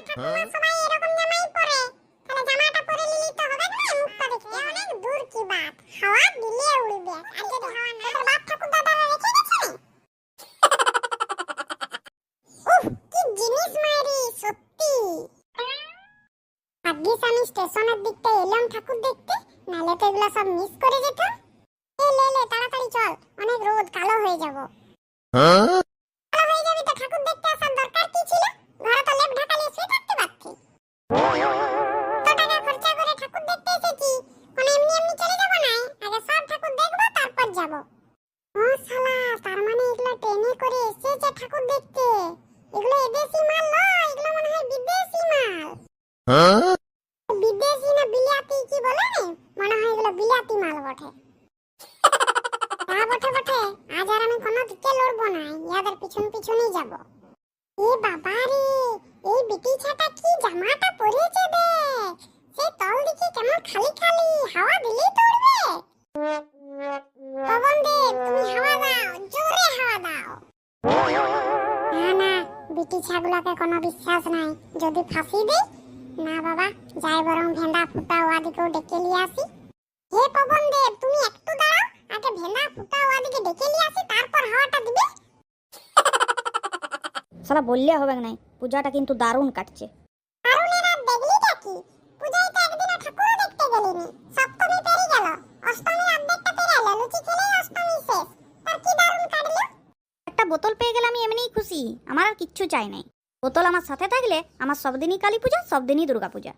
ঠাকুমা সবাই এরকম জামাই পরে, তাহলে জামাটা পরে নিলি তো হবে না, মুখটা দেখতে অনেক দূর কি বাত, হাওয়া দিলে উড়বে। আর যদি হাওয়া না, তোর বাপ ঠাকুর দাদারা রেখে গেছে রে। উফ, কি জিনিস মাইরি সত্যি। ভাগ্যিস আমি স্টেশনের দিকটা এলাম ঠাকুর দেখতে, নালে তো এগুলো সব মিস করে যেতাম। লে তাড়াতাড়ি চল, অনেক রোদ, কালো হয়ে যাব। কালো হয়ে যাবি তো ঠাকুর দেখতে আসার দরকার কি ছিল? ঘরে তো লেপ ঢাকা দিয়ে শুয়ে থাকতে পারতি। তো টাকা খরচা করে ঠাকুর দেখতে এসেছি, কোনো এমনি এমনি চলে যাব না, আগে সব ঠাকুর দেখবো তারপর যাব। ও শালা, তার মানে এগুলো ট্রেনে করে এসেছে ঠাকুর দেখতে। এগুলো এদেশি মাল নয়, এগুলো মনে হয় বিদেশি মাল। বিদেশি না বিলাতি কি বলে রে, মনে হয় এগুলো বিলাতি মাল বটে। বটে আজ আর আমি কোনো দিকে লড়বো না, ইয়াদের পিছন পিছনই যাব। এ বাবা রে, এই বিটি ছাটা কি জামাটা পরেছে দেখ, সেই তল দিকে কেমন খালি খালি, হাওয়া দিলেই তো উড়বে। পবন দেব, তুমি হাওয়া দাও, জোরে হাওয়া দাও। না না, বিটি ছাগুলাকে কোনো বিশ্বাস নাই, যদি ফাঁসি দেই না বাবা, যাই বরং ভেন্দা ফুটা ওয়াদিকেও ডেকে নিয়ে আসি। হে পবন দেব, তুমি একটু দাঁড়াও, আগে ভেন্দা ফুটা ওয়াদিকে ডেকে নিয়ে আসি, তারপর হাওয়াটা দিবে। সালা বললে হবে না, পূজাটা কিন্তু দারুণ কাটছে। দারুণের আর দেখলিটা কি, পূজায় তো একদিনও ঠাকুরও দেখতে গেলিনি, সপ্তমী পেরিয়ে গেল, অষ্টমীর অর্ধেকটা পেরিয়ে এলো, লুচি খেলেই অষ্টমী শেষ, তার কি দারুণ কাটলো। একটা বোতল পেয়ে গেলে আমি এমনিই খুশি, আমার আর কিচ্ছু চাই নাই। বোতল আমার সাথে থাকলে আমার সব দিনই কালী পূজা, সব দিনই দুর্গা পূজা।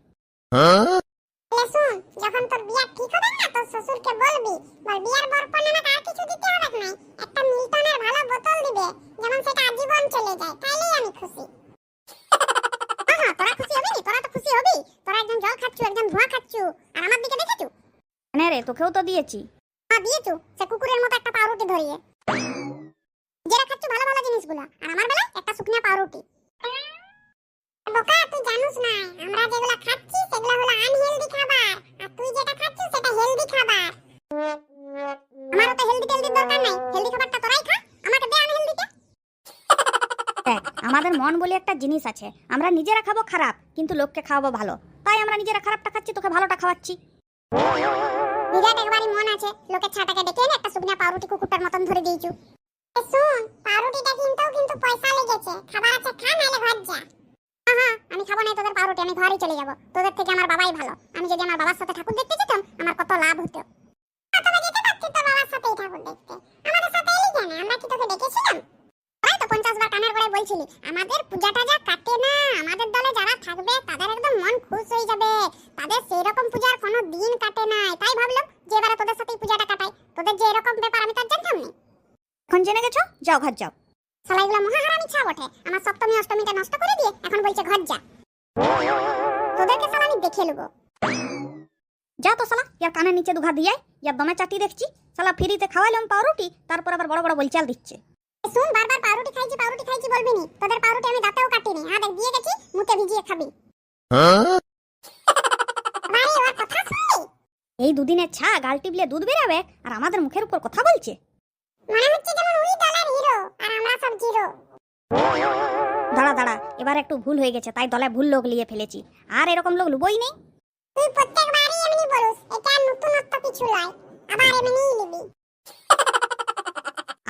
শুন, যখন তোর বিয়া ঠিক হবে না, তোর শ্বশুরকে বলবি, বল বিয়ার বরপণ আমাকে আর কিছু দিতে হবে না, একটা মিল্টনের ভালো বোতল দিবে, যেমন সেটা আজীবন চলে যায়, তাইলেই আমি খুশি। হ্যাঁ, তোরা খুশি হবি, তোরা তো খুশি হবি, তোরা একদম জল খাচ্ছু, একদম ধোঁয়া খাচ্ছু, আর আমার দিকে দেখেছু? হ্যাঁ রে, তোকেও তো দিয়েছি। হ্যাঁ দিয়েছু, সে কুকুরের মতো একটা পাউরুটি ধরিয়ে। যেটা খাচ্ছু ভালো ভালো জিনিসগুলো, আর আমার বেলায় একটা শুকনা পাউরুটি। বোকা, তুই জানিস না, আমরা যেগুলো খাচ্ছি সেগুলো হলো আনহেলদি খাবার, আর তুই যেটা খাচ্ছিস সেটা হেলদি খাবার। আমারও তো হেলদি দরকার নাই, হেলদি খাবারটা তোরাই খা, আমাকে দে আনহেলদিটা। দেখ, আমাদের মন বলে একটা জিনিস আছে, আমরা নিজেরা খাবো খারাপ, কিন্তু লোককে খাওয়াবো ভালো, তাই আমরা নিজেরা খারাপটা খাচ্ছি, তোকে ভালোটা খাওয়াচ্ছি। বিরাট একবারই মন আছে, লোকের ছাটাকে ডেকে এনে একটা শুকনা পাউরুটি কুকুরটার মতন ধরে দিয়েছু। শুন, পাউরুটিটা কিন্তু পয়সা লেগেছে, খাবার আছে খা, নাইলে ঘর যা। আমি খাবো না তোদের পাউরুটি, আমি ঘরেই চলে যাব, তোদের থেকে আমার বাবাই ভালো। আমি যদি আমার বাবার সাথে ঠাকুর দেখতে যেতাম, আমার কত লাভ হতো। তবে যেতে পারছিস তোর বাবার সাথেই ঠাকুর দেখতে, আমাদের সাথে এলি কেন? আমরা কি তোকে ডেকেছিলাম? তাই তো 50 বার কানের করে বলছিলি, আমাদের পূজাটা যা কাটে না, আমাদের দলে যারা থাকবে তাদের একদম মন খুশ হয়ে যাবে, তাদের সেই রকম পূজার কোনো দিন কাটে না। তাই ভাবলাম যে এবারে তোদের সাথেই পূজাটা কাটাই, তোদের যে এরকম ব্যাপার আমি তার জানতাম না। এখন জেনে গেছো, যাও ঘর যাও। শালাইগুলো মহাহারামি ছা বটে, আমার সপ্তমী অষ্টমীটা নষ্ট করে দিয়ে এখন বলছে ঘর যা। তোদেরকে শালা আমি দেখে নেবো। যা তো শালা, ইয়ার কানের নিচে দুঘা দিয়ে, ইয়ার দমে চাটি দেখছি, শালা ফ্রিতে খাওয়াইলাম পাউরুটি, তারপর আবার বড় বড় বলচাল দিচ্ছে। শুন, বারবার পাউরুটি খাইছি বলবি নি, তোদের পাউরুটি আমি দাঁতেও কাটিনি, দেখ দিয়ে গেছি, মুখে ভিজিয়ে খাবি। ভাই, ওর কথা শুনলি? এই দুদিনের ছা গাল টিপলে দুধ বেরাবে, আর আমাদের মুখের উপর কথা বলছে। মনে হচ্ছে যেমন ওই দলের হিরো আর আমরা সব জিরো। দাঁড়া, এবার একটু ভুল হয়ে গেছে, তাই দলে ভুল লোক নিয়ে ফেলেছি, আর এরকম লোক লুবই নেই। তুই প্রত্যেকবারই এমনি বলিস, এটা নতুনত্ব কিছু নয়, আবার এমনিই নিবি।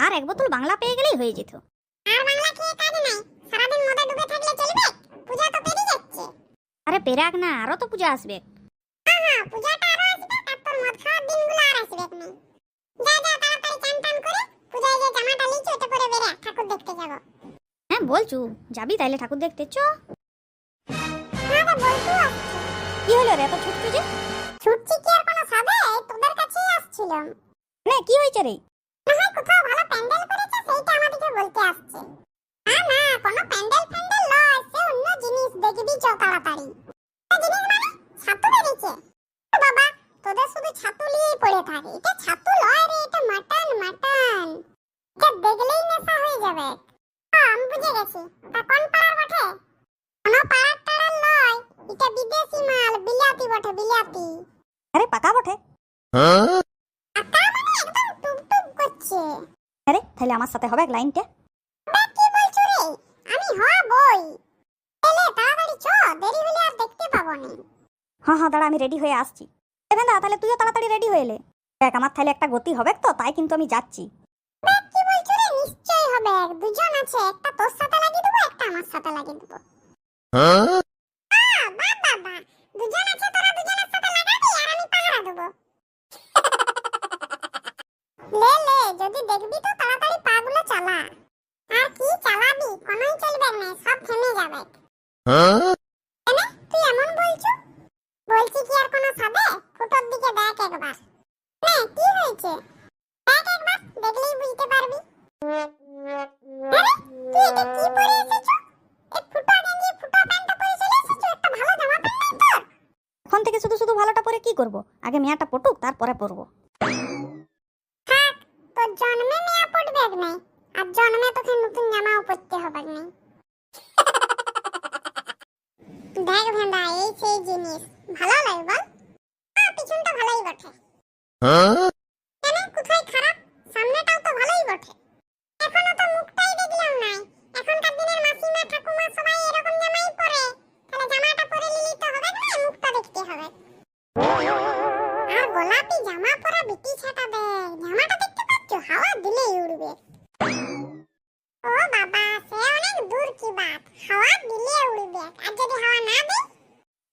আর এক বোতল বাংলা পেয়ে গেলেই হয়ে যেত। আর বাংলা খেয়ে কাজ নাই, সারাদিন মদে ডুবে থাকলে চলবে? পূজা তো পেরিয়ে যাচ্ছে। আরে পেরাক না, আরো তো পূজা আসবে। হ্যাঁ, পূজাটা আরো আসবে, তারপর মদ খাওয়ার দিনগুলো আর আসবে না। যা তাড়াতাড়ি চান টান করে পূজায় যে জামাটা লিচু ওটা পরে বেরা, ঠাকুর দেখতে যাব। হ্যাঁ বলছু, যাবি তাইলে ঠাকুর দেখতে চ। হ্যাঁ রে, বলতো। কি হলো রে, এত ছুটছু যে? ছুটছি কি আর কোনো সাবে, তোদের কাছেই আসছিলাম। না, কি হয়েছে রে? না হয় কোথাও ভালো প্যান্ডেল করেছে, সেইটা আমাদেরকে বলতে আসছে। না, কোনো প্যান্ডেল লয়, সে অন্য জিনিস, দেখবি চ তাড়াতাড়ি। জিনিস মানে ছাতু বেরিয়েছে। বাবা, তোদের শুধু ছাতু নিয়েই পড়ে থাকে, এটা ছাতু লয় রে, এটা মাটন। এটা দেখলেই নেশা হয়ে যাবে। আমি বুঝে গেছি, তা কোন পাড়ার বটে? কোনো পাড়ার টাড়ার লয়, এটা বিদেশি মাল, বিলাতি বটে, বিলাতি। আরে পাকা বটে। পাকা মানে একদম টুকটুক করছে। আরে তাহলে আমার সাথে হবে লাইনটা? কি বলছো রে? আমি হবই। এলে তাড়াতাড়ি চল। হ্যাঁ হ্যাঁ দাঁড়া, আমি রেডি হয়ে আসছি। ভেন্দা, তাহলে তুইও তাড়াতাড়ি রেডি হয়ে এলে। দেখ, আমার তাহলে একটা গতি হবে তো, তাই কিন্তু আমি যাচ্ছি। কি বলছো রে? নিশ্চয়ই হবে। দুজন আছে, একটা তোর সাথে লাগিয়ে দেবো, একটা আমার সাথে লাগিয়ে দেবো। বাবা, দুজন আছে, তোরা দুজনের সাথে লাগাবি আর আমি পাহারা দেবো। লে যদি দেখবি তো তাড়াতাড়ি পাগুলো চালা। আর কি চালাবি? কোনোই চলবে না, সব থেমে যাবে। কেন তুই এমন বলছো? বলছি কি আর কোনো সাবে? ফুটোর দিকে দেখ একবার। না, কি হয়েছে? দেখ একবার, দেখলেই বুঝতে পারবি। আরে তুই এটা কি পরে এসেছো? এই ফুটো গেঞ্জি ফুটো প্যান্টটা পরে চলে এসেছো? একটা ভালো জামা প্যান্ট নেই তোর? এখন থেকে শুধু শুধু ভালোটা পরে কি করব? আগে মেয়াটা পটুক, তারপরে পরবো। থাক, তোর জন্মে মেয়া পড়বে না, আর জন্মে তোকে নতুন জামাও পরতে হবে না। দেখ ভেন্দা, এই সেই জিনিস ভালো লাগে বল? হ্যাঁ, পিছনটা ভালোই বটে। কেন, কোথায় খারাপ? সামনেটাও তো ভালোই বটে। এখনো তো মুখটাই দেখলাম নাই। এখনকার দিনের মাসিমা ঠাকুমা সবাই এরকম জামাই পরে। তাহলে জামাটা পরে নিলেই তো হবে না, মুখটা দেখতে হবে। আর গোলাপি জামা পরা বিটি ছাটা দেখ, জামাটা দেখতে পাচ্ছ? হাওয়া দিলেই উড়বে। ও বাবা, সে অনেক দূর কি বাত, হাওয়া দিলে উড়বে। আর যদি হাওয়া না দেয়?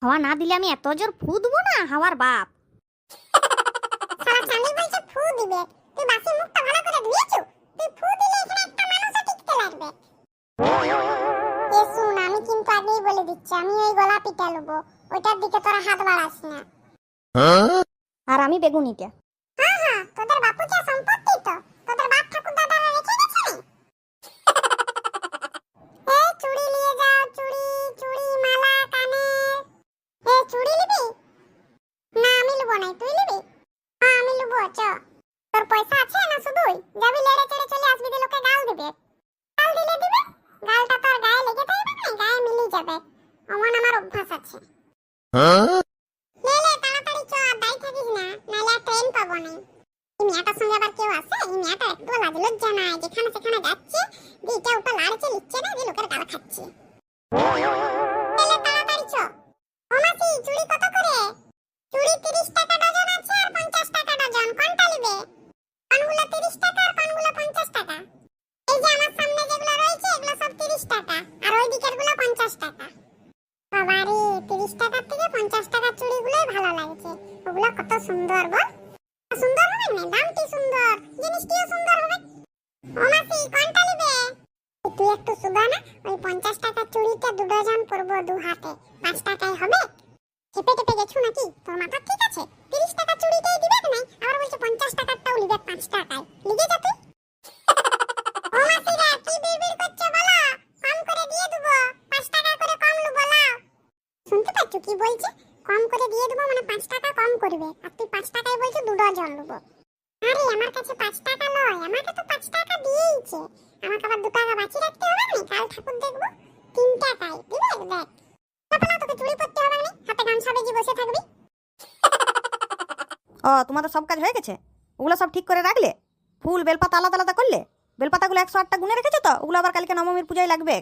হাওয়া না দিলে আমি এত জোর ফু দেবো না, হাওয়ার বাপ। সারা চাঁদি বলছে ফু দিবে। তুই বাসি মুখটা ভালো করে ধুয়েছো? তুই ফু দিলে এখানে একটা মানুষও টিকতে লাগবে। এ শুন, আমি কিন্তু আগেই বলে দিচ্ছি, আমি ওই গোলাপিটা নেবো। ওইটার দিকে তোরা হাত বাড়াস না। আর আমি বেগুনিটা। হ্যাঁ, তোদের বাপু যা সম্পত্তি তো, তোদের বাপ ঠাকুর দাদারা রেখে গেছে না? এই চুড়ি নিয়ে যাও, চুড়ি মালা কানের। এই চুড়ি নিবি? না আমি নেবো না, তুই নিবি? হ্যাঁ আমি নেবো, চ। তোর পয়সা আছে না? শুধুই যাবি, লেড়ে চেড়ে চলে আসবি, দিয়ে লোকে গাল দিবে। গাল দিলে দিবে, গালটা তোর গায়ে লেগে থাকবে না, গায়ে মিলিয়ে যাবে। অমন আমার অভ্যাস আছে। লে তাড়াতাড়ি চ, আর দাঁড়িয়ে থাকিস না, নাহলে আর ট্রেন পাবো না। এই মেয়েটার সঙ্গে আবার কেউ আছে? এই মেয়েটা একটু লাজ লজ্জা নাই, যেখানে সেখানে যাচ্ছে, দিয়ে এটা ওটা লাড়ছে লিখছে না, দিয়ে লোকের গাল খাচ্ছে। লে তাড়াতাড়ি চ। ও মাসি, চুড়ি কত করে? চুড়ি 30 টাকা ডজন আছে আর 50 টাকা ডজন। কোনটা নিবে? কোনগুলো 30 টাকা আর কোনগুলো 50 টাকা? এই যে আমার সামনে যেগুলো রয়েছে এগুলো সব 30 টাকা, আর ওই দিকেরগুলো 50 টাকা। বাবারে, 30 টাকার থেকে 50 টাকার চুড়িগুলোই ভালো লাগছে। ওগুলো কত সুন্দর বল? সুন্দর হবে না, দামটি সুন্দর, জিনিসটিও সুন্দর হবে। ও মাসি, কোনটা নিবে? তুই একটু সুদা না, ওই 50 টাকার চুড়িটা 2 ডজন পরবো 2 হাতে, 5 টাকায় হবে? চেপে টেপে গেছো নাকি? তোর মাথা ঠিক আছে? 30 টাকার চুড়িটাই দিবে না, আবার বলছে 50 টাকারটাও নিবে 5 টাকায়। লিখে যা তুই। ও মাসিরা, কি বিড়বিড় করছো বলো? কম করে দিয়ে দেবো, 5 টাকা করে কম নেবো, লাও। শুনতে পাচ্ছ কি বলছে? কম করে দিয়ে দেবো মানে 5 টাকা কম করবে, আর তুই 5 টাকায় বলছো 2 ডজন নেবো। আরে আমার কাছে 5 টাকা নয়, আমাকে তো 5 টাকা দিয়েইছে। আমাকে আবার 2 টাকা বাকি রাখতে হবে না, কাল ঠাকুর দেখবো। 3 টাকায় দিবে, দেখ। তাহলে তোকে চুড়ি পরতে হবে না, হাতে গামছা বেজি বসে থাকবি। ও, তোমাদের সব কাজ হয়ে গেছে? ওগুলো সব ঠিক করে রাখলে? ফুল বেলপাতা আলাদা আলাদা করলে? বেলপাতাগুলো 108টা গুনে রেখেছো তো? ওগুলো আবার কালকে নবমীর পূজায় লাগবে।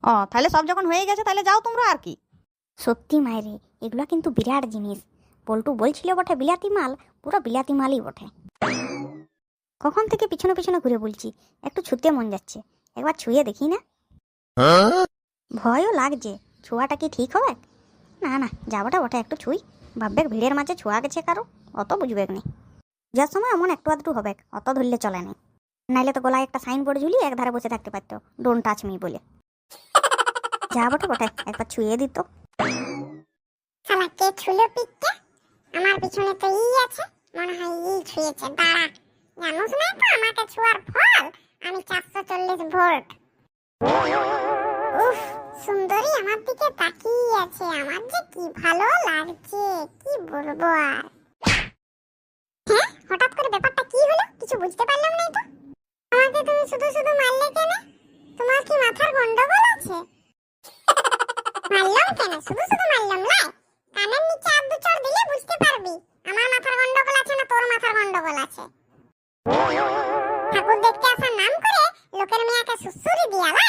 ও, তাহলে সব যখন হয়ে গেছে তাহলে যাও তোমরা, আর কি। সত্যি মায়েরে, এগুলো কিন্তু বিরাট জিনিস। পল্টু বলছিল বটে বিলাতি মাল, পুরো বিলাতি মালই বটে। কখন থেকে পিছনে পিছনে ঘুরে বলছি, একটু ছুঁতে মন যাচ্ছে, একবার ছুঁয়ে দেখি না। ভয়ও লাগছে, ছোঁয়াটা কি ঠিক হবে? না না, যাবোটা বটে, একটু ছুঁই। ভাববে ভিড়ের মাঝে ছোঁয়া গেছে কারো, অত বুঝবে না। যার সময় এমন একটু আধটু হবে, অত ধরলে চলে না। নাইলে তো গলায় একটা সাইনবোর্ড ঝুলিয়ে এক ধারে বসে থাকতে পারতো, ডোন্ট টাচ মি বলে। যা বটে বটে, একবার ছুঁয়ে দিত। শালা কে ছুলো পিঠটা? আমার পিছনে তো আছে, মনে হয় ছুঁয়েছে। দাঁড়া, জানোস না তো আমাকে ছোঁয়ার ফল? আমি 440 ভোল্ট। উফ, সুন্দরী আমার দিকে তাকিয়ে আছে, আমার যে কি ভালো লাগছে, কি বলবো আর। হ্যাঁ, হঠাৎ করে ব্যাপারটা কি হলো কিছু বুঝতে পারলাম না তো। আমাকে তুমি শুধু শুধু মারলে কেন? তোমার কি মাথার গন্ডগোল আছে? মারলাম কেন? শুধু শুধু মারলাম না, কানের নিচে আর 2 চড় দিলে বুঝতে পারবি আমার মাথার গন্ডগোল আছে না তোর মাথার গন্ডগোল আছে। ঠাকুর দেখতে আসার নাম করে লোকের মেয়াকে সুসুরি দিয়া লা।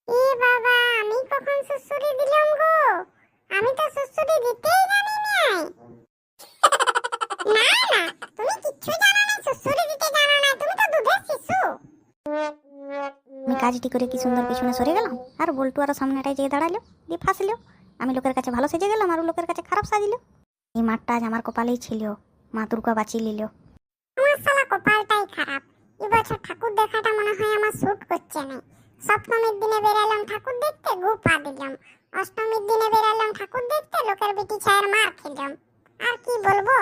এ বাবা, আমি কখন সুসুরি দিলাম গো? আমি তো কাজটি করে কি সুন্দর পিছনে সরে গেলাম, আর বল্টু আরো সামনেটায় যেয়ে দাঁড়ালো, দিয়ে ফাঁসলো। আমি লোকের কাছে ভালো সেজে গেলাম, আর ও লোকের কাছে খারাপ সাজিল। এই মাঠটা আজ আমার কপালেই ছিল, মা দুর্গা বাঁচিয়ে নিল। আমার শালা কপালটাই খারাপ। এবছর ঠাকুর দেখাটা মনে হয় আমার শুট করছে না। সপ্তমীর দিনে বেরালাম ঠাকুর দেখতে, গু পা দিলাম। অষ্টমীর দিনে বেরালাম ঠাকুর দেখতে, লোকের বেটি ছায়ের মার খেলাম। আর কি বলবো।